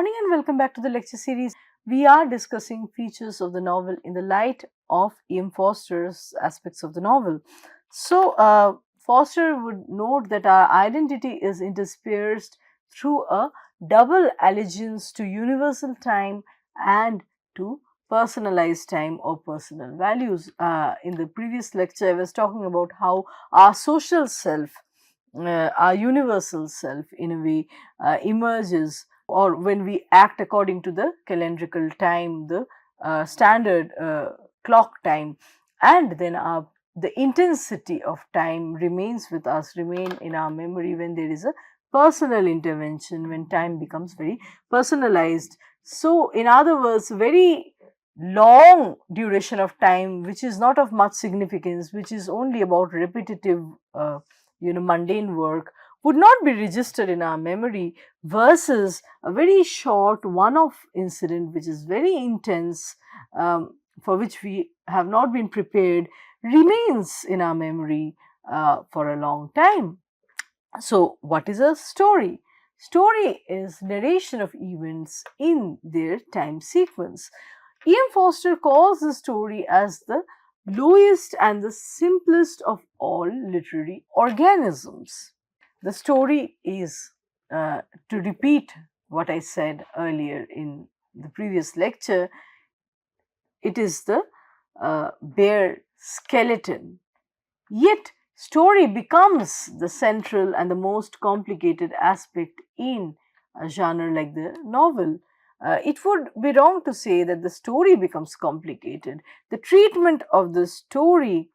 morning and welcome back to the lecture series. We are discussing features of the novel in the light of E.M. Forster's aspects of the novel. Forster would note that our identity is interspersed through a double allegiance to universal time and to personalized time or personal values. In the previous lecture, I was talking about how our social self, our universal self, in a way, emerges, or when we act according to the calendrical time, the standard clock time, and then the intensity of time remains with us, remain in our memory when there is a personal intervention, when time becomes very personalized. So, in other words, very long duration of time which is not of much significance, which is only about repetitive mundane work, would not be registered in our memory, versus a very short one-off incident which is very intense, for which we have not been prepared, remains in our memory for a long time. So, what is a story? Story is narration of events in their time sequence. E.M. Forster calls the story as the lowest and the simplest of all literary organisms. The story is, to repeat what I said earlier in the previous lecture, it is the bare skeleton. Yet, story becomes the central and the most complicated aspect in a genre like the novel. It would be wrong to say that the story becomes complicated. The treatment of the story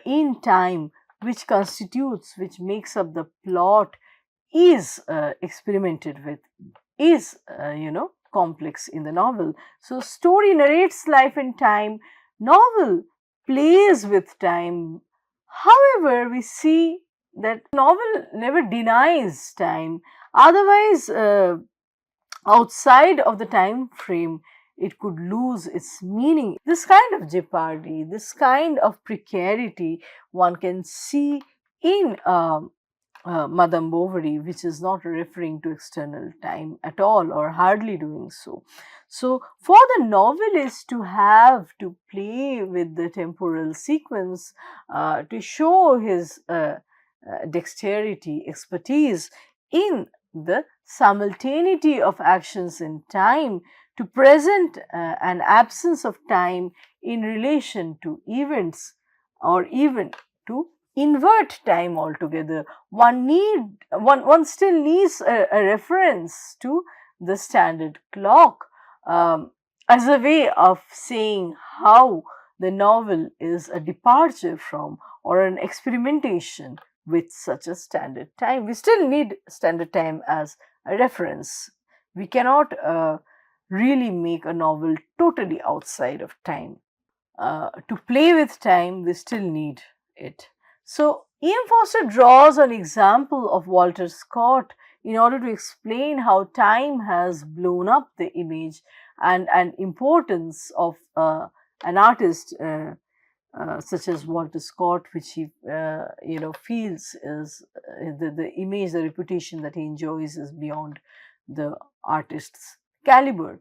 in time, which constitutes, which makes up the plot, is experimented with, is, complex in the novel. So, story narrates life in time, novel plays with time. However, we see that novel never denies time. Otherwise, outside of the time frame, it could lose its meaning. This kind of jeopardy, this kind of precarity, one can see in Madame Bovary, which is not referring to external time at all, or hardly doing so. So, for the novelist to have to play with the temporal sequence, to show his dexterity, expertise in the simultaneity of actions in time, to present an absence of time in relation to events, or even to invert time altogether, one still needs a reference to the standard clock, as a way of saying how the novel is a departure from, or an experimentation with, such a standard time. We still need standard time as a reference. We cannot really make a novel totally outside of time. To play with time, we still need it. So, E.M. Forster draws an example of Walter Scott in order to explain how time has blown up the image and importance of an artist such as Walter Scott, which he feels is the image, the reputation that he enjoys is beyond the artist's caliber.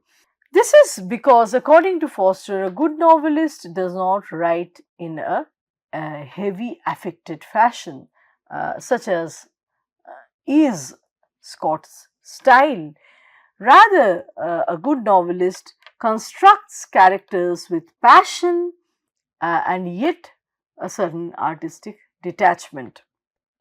This is because, according to Forster, a good novelist does not write in a heavy affected fashion, such as is Scott's style. Rather, a good novelist constructs characters with passion and yet a certain artistic detachment.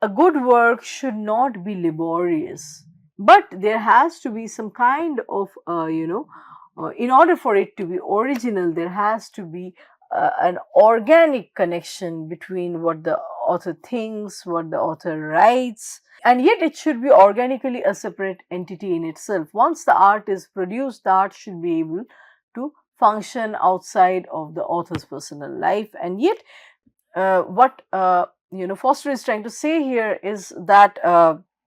A good work should not be laborious, but there has to be some kind of, in order for it to be original, there has to be an organic connection between what the author thinks, what the author writes, and yet it should be organically a separate entity in itself. Once the art is produced, the art should be able to function outside of the author's personal life, and yet what Forster is trying to say here is that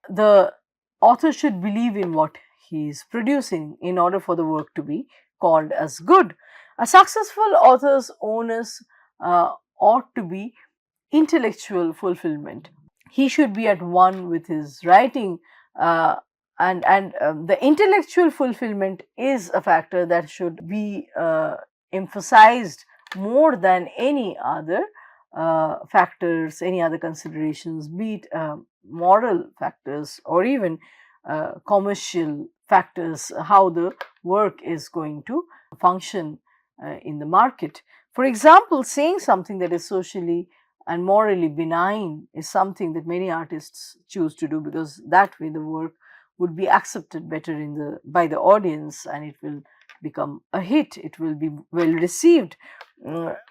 the author should believe in what he is producing in order for the work to be called as good. A successful author's onus ought to be intellectual fulfillment. He should be at one with his writing, and the intellectual fulfillment is a factor that should be emphasized more than any other factors, any other considerations, be it moral factors or even commercial factors, how the work is going to function in the market. For example, saying something that is socially and morally benign is something that many artists choose to do, because that way the work would be accepted better by the audience, and it will become a hit, it will be well received.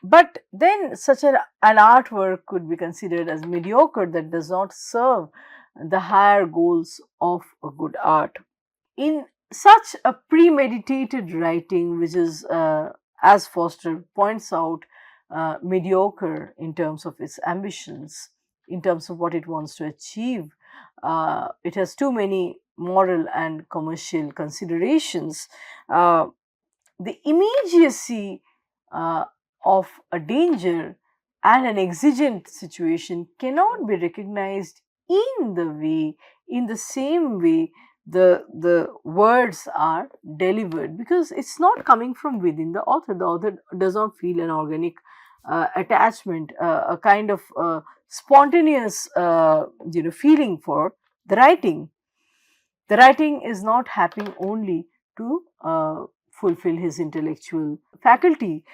But then such an artwork could be considered as mediocre, that does not serve the higher goals of a good art. In such a premeditated writing, which is, as Foster points out, mediocre in terms of its ambitions, in terms of what it wants to achieve, it has too many moral and commercial considerations. The immediacy of a danger and an exigent situation cannot be recognized in the same way the words are delivered, because it's not coming from within the author. The author does not feel an organic attachment, a kind of spontaneous feeling for the writing. The writing is not happening only to fulfill his intellectual faculty,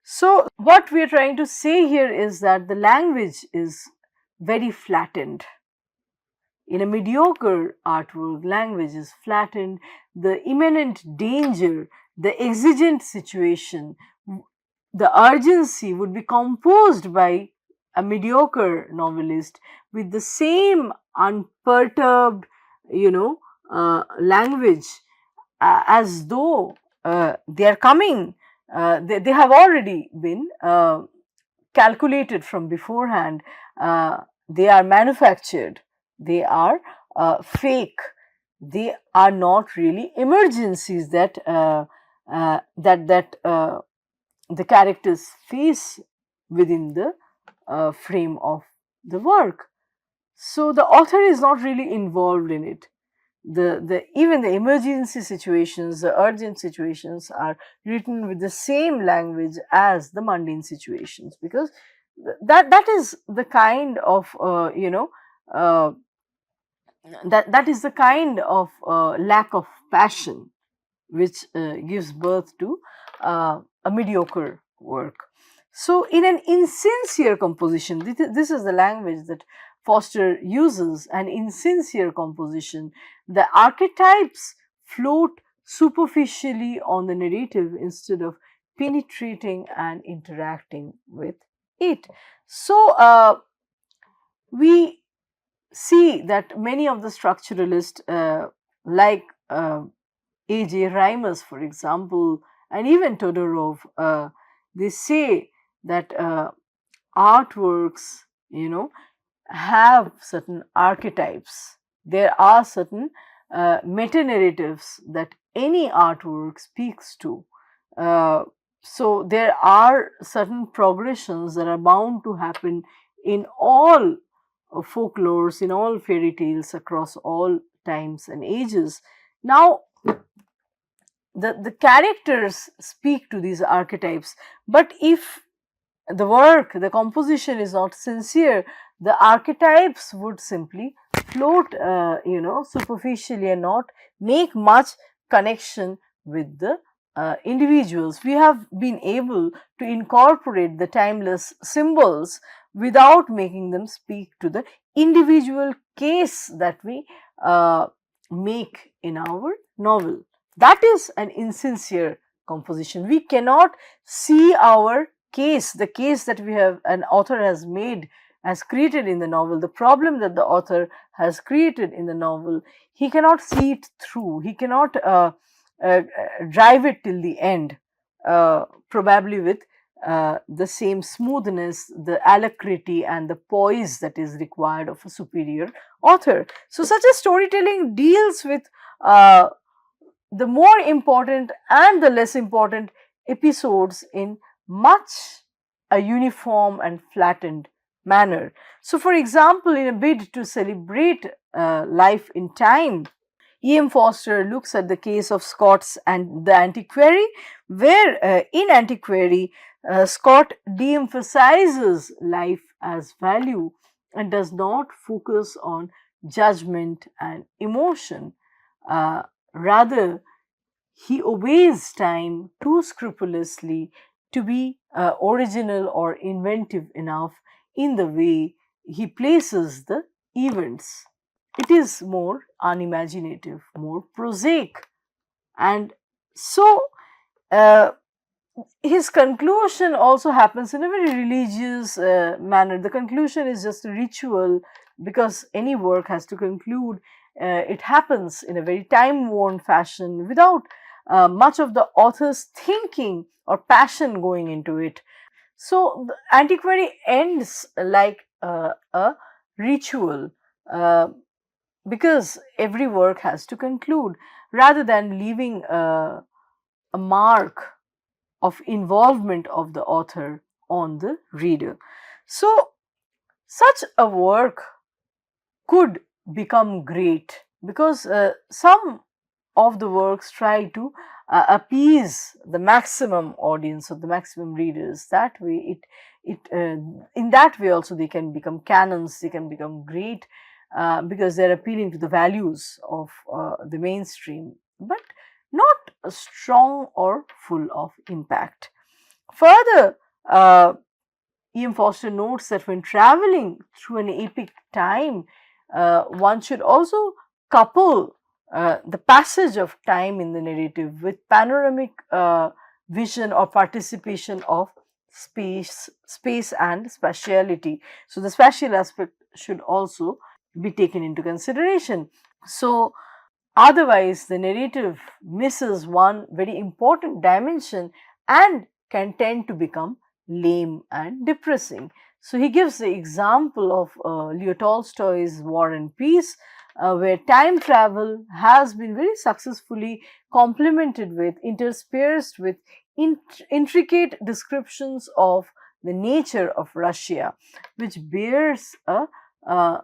So, what we are trying to say here is that the language is very flattened. In a mediocre artwork, language is flattened. The imminent danger, the exigent situation, the urgency would be composed by a mediocre novelist with the same unperturbed, language, as though they are coming, they have already been calculated from beforehand, they are manufactured, they are fake, they are not really emergencies that the characters face within the frame of the work. So the author is not really involved in it. Even the emergency situations, the urgent situations are written with the same language as the mundane situations, because that is the kind of that is the kind of lack of passion which gives birth to a mediocre work. So, in an insincere composition, this is the language that Foster uses, an insincere composition, the archetypes float superficially on the narrative instead of penetrating and interacting with it. So, we see that many of the structuralists, like A.J. Reimers, for example, and even Todorov, they say that artworks, have certain archetypes. There are certain meta narratives that any artwork speaks to. So there are certain progressions that are bound to happen in all folklores, in all fairy tales across all times and ages. Now, the characters speak to these archetypes, but if the work, the composition is not sincere, the archetypes would simply float, superficially and not make much connection with the individuals. We have been able to incorporate the timeless symbols without making them speak to the individual case that we make in our novel. That is an insincere composition. We cannot see our case, the case that an author has made, has created in the novel, the problem that the author has created in the novel. He cannot see it through. He cannot drive it till the end, probably with the same smoothness, the alacrity and the poise that is required of a superior author. So, such a storytelling deals with the more important and the less important episodes in much a uniform and flattened manner. So, for example, in a bid to celebrate life in time. E.M. Foster looks at the case of Scott's and the Antiquary, where in Antiquary, Scott de-emphasizes life as value and does not focus on judgment and emotion. Uh, Rather, he obeys time too scrupulously to be original or inventive enough in the way he places the events. It is more unimaginative, more prosaic, and so uh, his conclusion also happens in a very religious manner. The conclusion is just a ritual because any work has to conclude. It happens in a very time worn fashion without much of the author's thinking or passion going into it. So, the Antiquary ends like a ritual. Uh, because every work has to conclude rather than leaving a mark of involvement of the author on the reader. So, such a work could become great because some of the works try to appease the maximum audience or the maximum readers. That way, in that way also they can become canons, they can become great because they're appealing to the values of the mainstream, but not strong or full of impact. Further, E.M. Foster notes that when traveling through an epic time, one should also couple the passage of time in the narrative with panoramic vision or participation of space and spatiality. So, the spatial aspect should also be taken into consideration. So, otherwise, the narrative misses one very important dimension and can tend to become lame and depressing. So, he gives the example of Leo Tolstoy's War and Peace, where time travel has been very successfully complemented with, interspersed with intricate descriptions of the nature of Russia, which bears a, a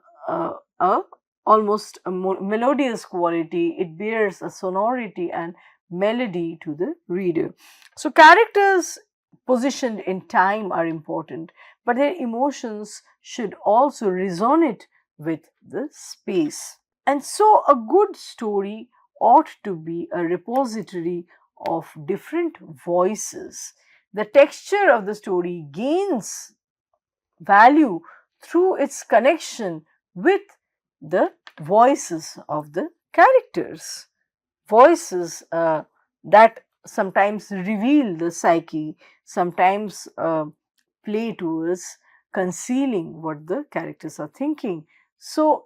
almost a melodious quality. It bears a sonority and melody to the reader. So, characters positioned in time are important, but their emotions should also resonate with the space. And so, a good story ought to be a repository of different voices. The texture of the story gains value through its connection with the voices of the characters. Voices that sometimes reveal the psyche, sometimes play towards concealing what the characters are thinking. So,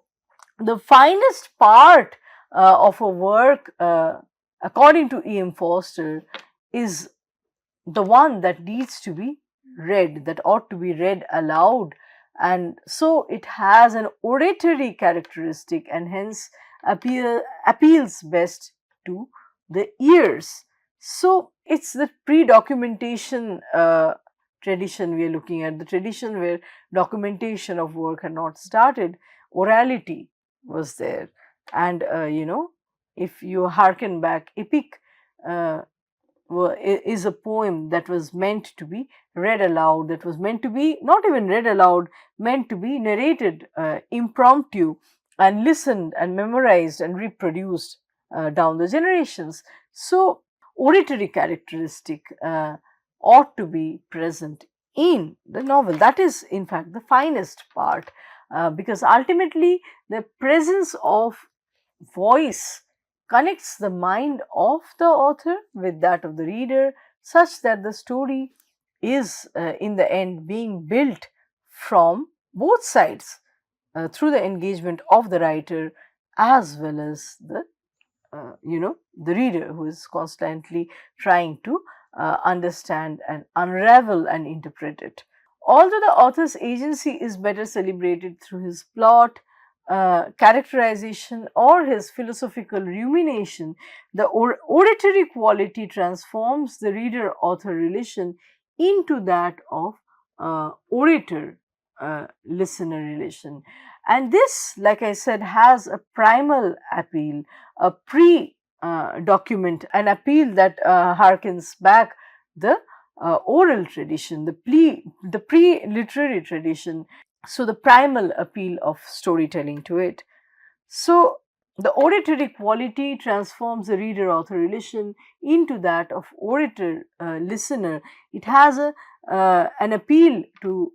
the finest part of a work, according to E.M. Foster, is the one that needs to be read, that ought to be read aloud. And so it has an oratory characteristic and hence appeals best to the ears. So it's the pre-documentation tradition we are looking at, the tradition where documentation of work had not started. Orality was there, and if you hearken back, epic uh, is a poem that was meant to be read aloud, that was meant to be not even read aloud, meant to be narrated impromptu and listened and memorized and reproduced down the generations. So, oratory characteristic ought to be present in the novel. That is, in fact, the finest part because ultimately the presence of voice connects the mind of the author with that of the reader, such that the story is in the end being built from both sides through the engagement of the writer as well as the the reader, who is constantly trying to understand and unravel and interpret it. Although the author's agency is better celebrated through his plot, characterization, or his philosophical rumination, the oratory quality transforms the reader author relation into that of orator listener relation. And this, like I said, has a primal appeal, a pre document, an appeal that harkens back the oral tradition, the pre literary tradition. So, the primal appeal of storytelling to it. So, the auditory quality transforms the reader author relation into that of orator listener. It has an appeal to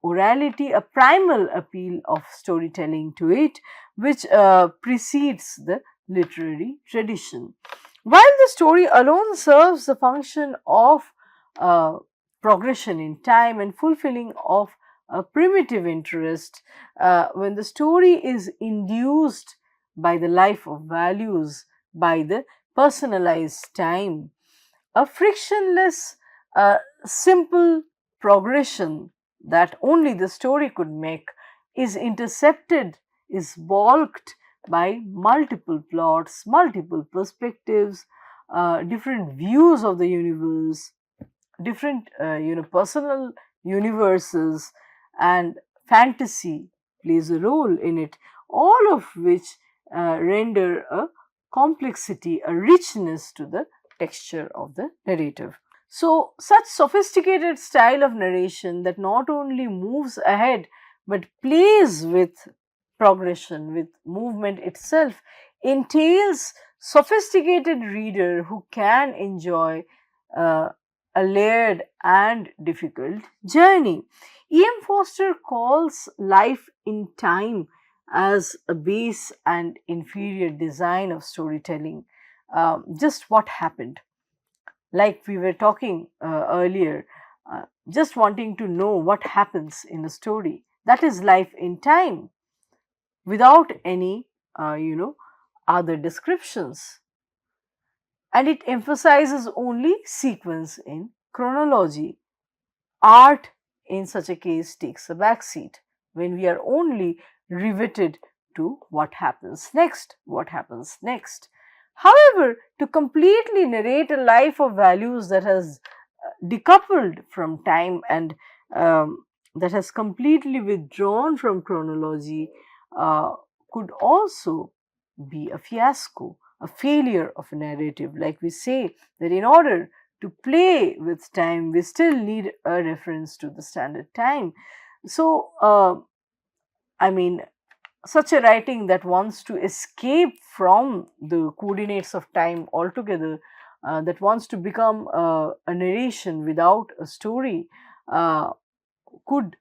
orality, a primal appeal of storytelling to it, which precedes the literary tradition. While the story alone serves the function of uh, progression in time and fulfilling of a primitive interest, when the story is induced by the life of values, by the personalized time, a frictionless, simple progression that only the story could make is intercepted, is balked by multiple plots, multiple perspectives, different views of the universe, different personal universes, and fantasy plays a role in it, all of which render a complexity, a richness to the texture of the narrative. So such sophisticated style of narration that not only moves ahead but plays with progression, with movement itself, entails sophisticated reader who can enjoy uh, a layered and difficult journey. E.M. Foster calls life in time as a base and inferior design of storytelling. Just what happened, like we were talking earlier, just wanting to know what happens in a story. That is life in time without any, other descriptions. And it emphasizes only sequence in chronology. Art, in such a case, takes a backseat when we are only riveted to what happens next, what happens next. However, to completely narrate a life of values that has decoupled from time and that has completely withdrawn from chronology uh, could also be a fiasco, a failure of a narrative. Like we say, that in order to play with time, we still need a reference to the standard time. So, I mean, such a writing that wants to escape from the coordinates of time altogether, that wants to become a narration without a story, uh, could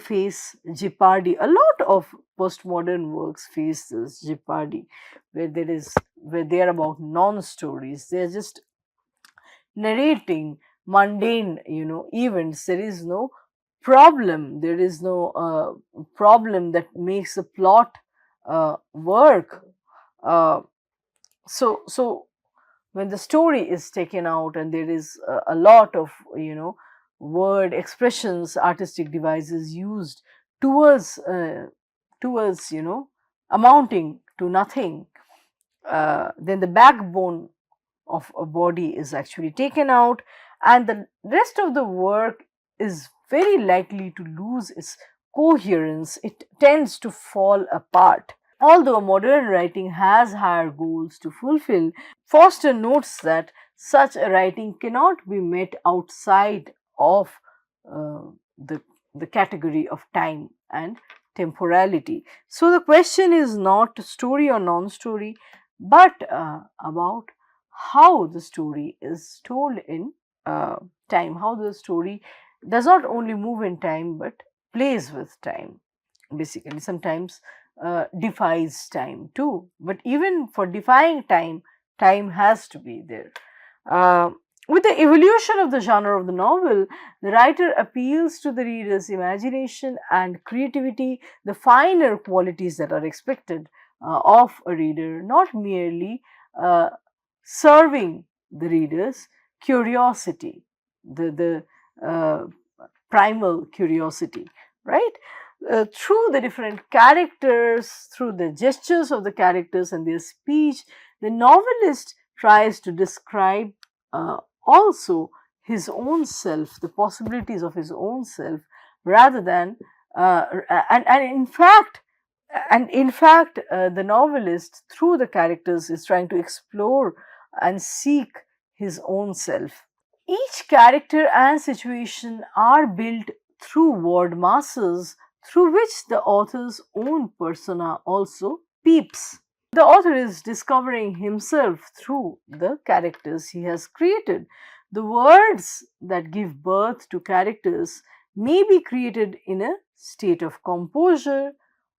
face jeopardy. A lot of postmodern works face this jeopardy, where they are about non-stories. They are just narrating mundane, events. There is no problem. There is no problem that makes the plot work. Uh, so when the story is taken out and there is a lot of word expressions, artistic devices used towards amounting to nothing, then the backbone of a body is actually taken out, and the rest of the work is very likely to lose its coherence. It tends to fall apart. Although modern writing has higher goals to fulfill, Foster notes that such a writing cannot be met outside of uh, the, the category of time and temporality. So the question is not story or non-story, but about how the story is told in uh, time, how the story does not only move in time but plays with time. Basically, sometimes defies time too. But even for defying time, time has to be there. Uh, with the evolution of the genre of the novel, the writer appeals to the reader's imagination and creativity, the finer qualities that are expected of a reader, not merely uh, serving the reader's curiosity, the primal curiosity, right? Through the different characters, through the gestures of the characters and their speech, the novelist tries to describe uh, also his own self, the possibilities of his own self, rather than and in fact the novelist through the characters is trying to explore and seek his own self. Each character and situation are built through word masses through which the author's own persona also peeps. The author is discovering himself through the characters he has created. The words that give birth to characters may be created in a state of composure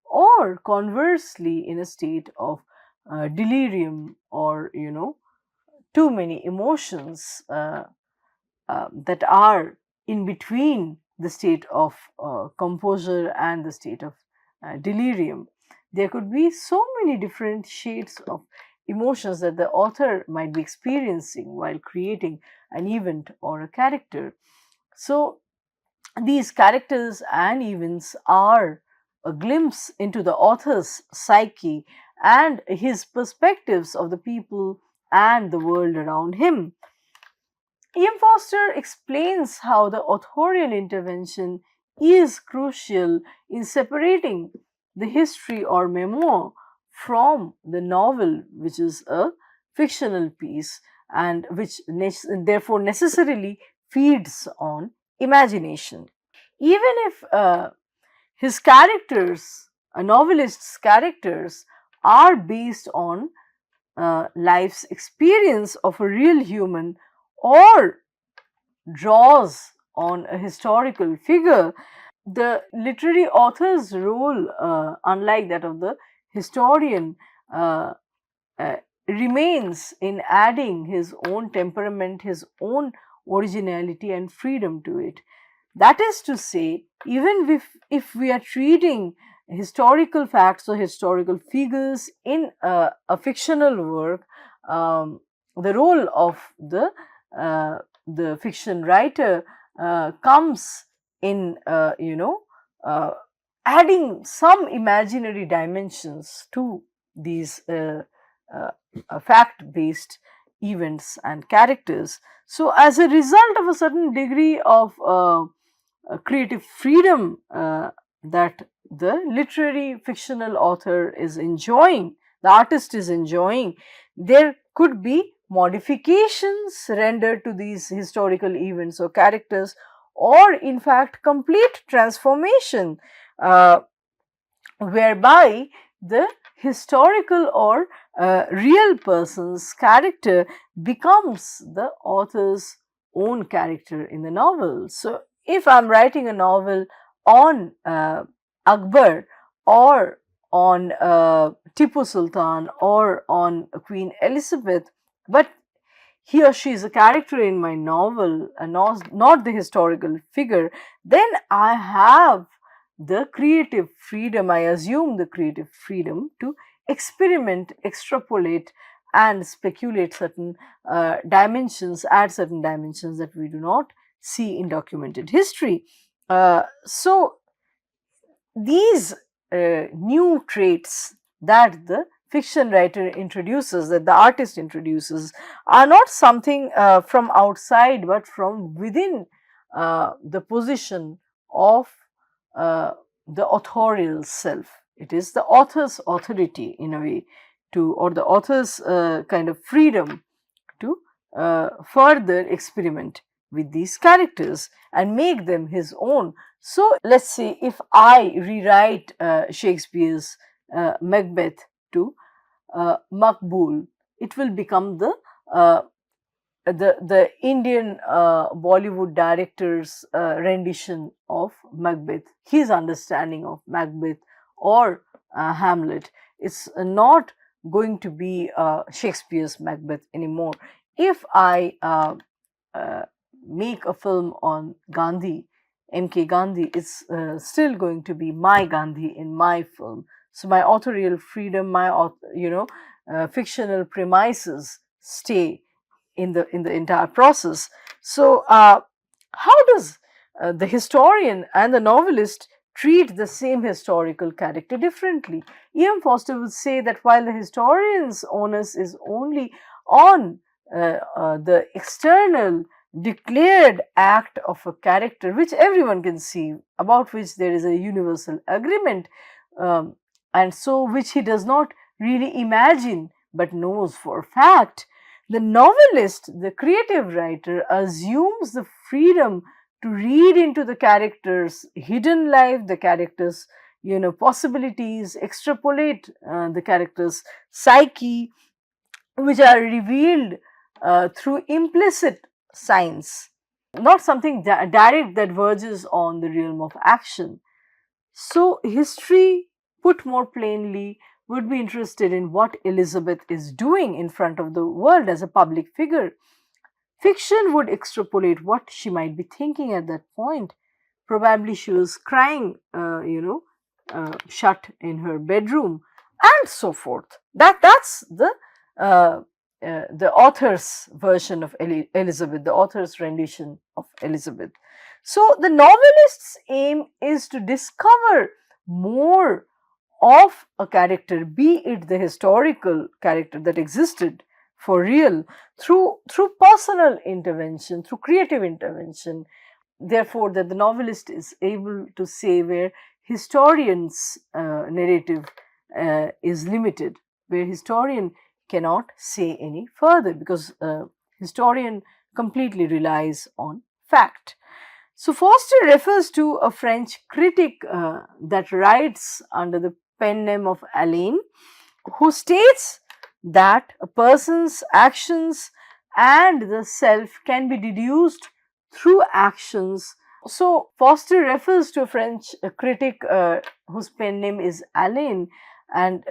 or conversely in a state of delirium, or too many emotions that are in between the state of composure and the state of delirium. There could be so many different shades of emotions that the author might be experiencing while creating an event or a character. So, these characters and events are a glimpse into the author's psyche and his perspectives of the people and the world around him. E.M. Foster explains how the authorial intervention is crucial in separating the history or memoir from the novel, which is a fictional piece and which therefore necessarily feeds on imagination. Even if his characters, a novelist's characters, are based on life's experience of a real human or draws on a historical figure, the literary author's role, unlike that of the historian, uh, remains in adding his own temperament, his own originality and freedom to it. That is to say, even if we are treating historical facts or historical figures in a fictional work, the role of the fiction writer comes in adding some imaginary dimensions to these fact based events and characters. So, as a result of a certain degree of creative freedom that the literary fictional author is enjoying, the artist is enjoying, there could be modifications rendered to these historical events or characters, or in fact complete transformation, uh, whereby the historical or real person's character becomes the author's own character in the novel. So, if I am writing a novel on Akbar or on Tipu Sultan or on Queen Elizabeth, but he or she is a character in my novel and not the historical figure, then I have the creative freedom, I assume the creative freedom to experiment, extrapolate, and speculate certain dimensions, add certain dimensions that we do not see in documented history. So, these new traits that the fiction writer introduces, that the artist introduces, are not something from outside but from within the position of the authorial self. It is the author's authority in a way to, or the author's kind of freedom to further experiment with these characters and make them his own. So, let us say if I rewrite Shakespeare's Macbeth to Makbul, it will become the Indian Bollywood director's rendition of Macbeth, his understanding of Macbeth or Hamlet. It's not going to be Shakespeare's Macbeth anymore. If I make a film on Gandhi, MK Gandhi, it's still going to be my Gandhi in my film. So my authorial freedom, my fictional premises stay in the entire process. So, how does the historian and the novelist treat the same historical character differently? E.M. Foster would say that while the historian's onus is only on the external declared act of a character which everyone can see, about which there is a universal agreement, um, and so which he does not really imagine but knows for a fact. The novelist, the creative writer, assumes the freedom to read into the character's hidden life, the character's possibilities, extrapolate the character's psyche, which are revealed through implicit signs, not something direct that verges on the realm of action. So, history, put more plainly, would be interested in what Elizabeth is doing in front of the world as a public figure. Fiction would extrapolate what she might be thinking at that point. Probably she was crying, shut in her bedroom, and so forth. That's uh, the author's version of Elizabeth, the author's rendition of Elizabeth. So the novelist's aim is to discover more of a character, be it the historical character that existed for real, through personal intervention, through creative intervention. Therefore, that the novelist is able to say where historian's narrative is limited, where historian cannot say any further, because historian completely relies on fact. So Foster refers to a French critic that writes under the pen name of Alain, who states that a person's actions and the self can be deduced through actions. So Foster refers to a French critic whose pen name is Alain, and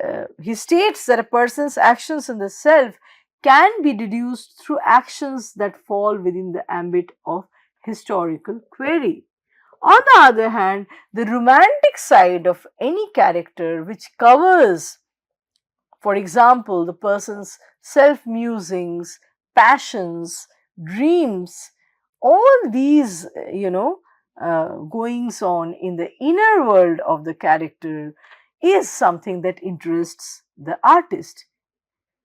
he states that a person's actions and the self can be deduced through actions that fall within the ambit of historical query. On the other hand, the romantic side of any character, which covers, for example, the person's self musings, passions, dreams, all these, goings on in the inner world of the character, is something that interests the artist.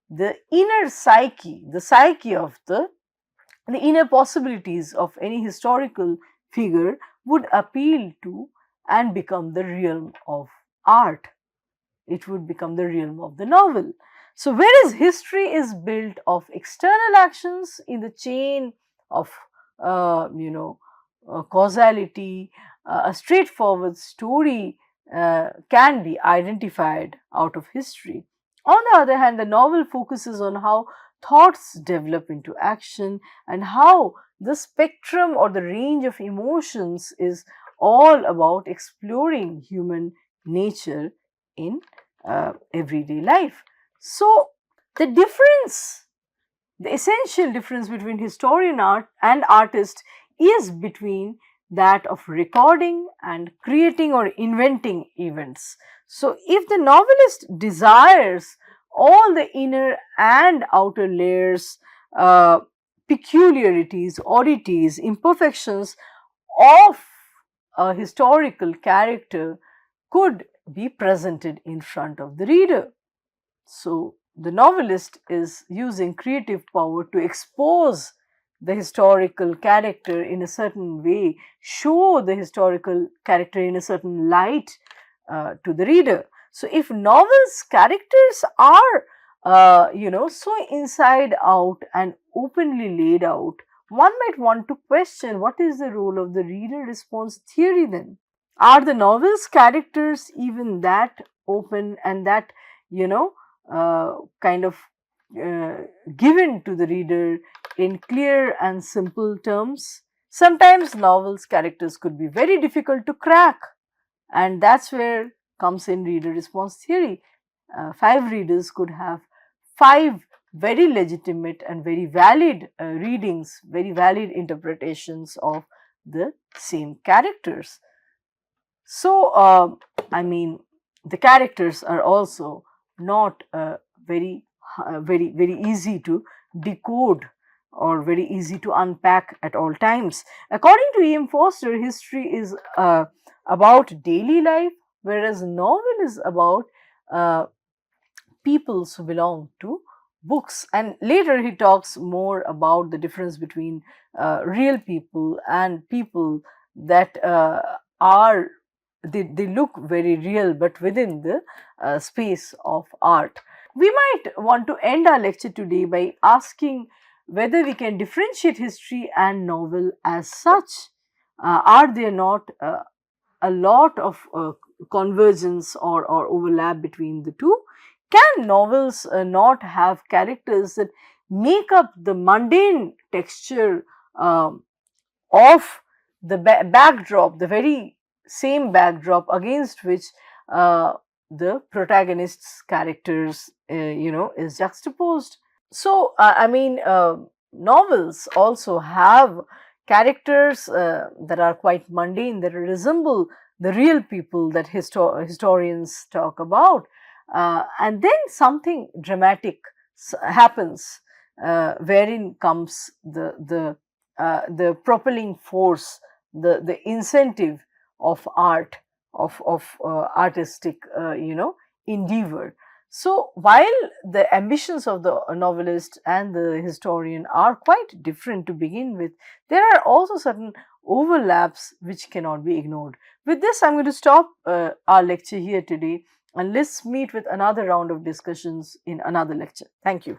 The inner psyche, the psyche of the inner possibilities of any historical figure would appeal to and become the realm of art. It would become the realm of the novel. So, whereas history is built of external actions in the chain of, causality, a straightforward story can be identified out of history. On the other hand, the novel focuses on how thoughts develop into action and how the spectrum or the range of emotions is all about exploring human nature in everyday life. So, the difference, the essential difference between historian art and artist is between that of recording and creating or inventing events. So, if the novelist desires all the inner and outer layers, uh, peculiarities, oddities, imperfections of a historical character could be presented in front of the reader. So, the novelist is using creative power to expose the historical character in a certain way, show the historical character in a certain light to the reader. So, if novels characters are so inside out and openly laid out, one might want to question what is the role of the reader response theory then? Are the novel's characters even that open and that, you know, kind of uh, given to the reader in clear and simple terms? Sometimes novels' characters could be very difficult to crack, and that's where comes in reader response theory. Five readers could have five very legitimate and very valid readings, very valid interpretations of the same characters. So, I mean, the characters are also not very easy to decode or very easy to unpack at all times. According to E.M. Foster, history is about daily life, whereas novel is about uh, peoples who belong to books. And later he talks more about the difference between real people and people that are they look very real but within the space of art. We might want to end our lecture today by asking whether we can differentiate history and novel as such. Are there not a lot of convergence or overlap between the two? Can novels not have characters that make up the mundane texture of the backdrop, the very same backdrop against which uh, the protagonist's characters, is juxtaposed? So, I mean, novels also have characters that are quite mundane, that resemble the real people that historians talk about. And then something dramatic happens, wherein comes the propelling force, the incentive of art, of artistic, endeavor. So, while the ambitions of the novelist and the historian are quite different to begin with, there are also certain overlaps which cannot be ignored. With this, I'm going to stop our lecture here today, and let's meet with another round of discussions in another lecture. Thank you.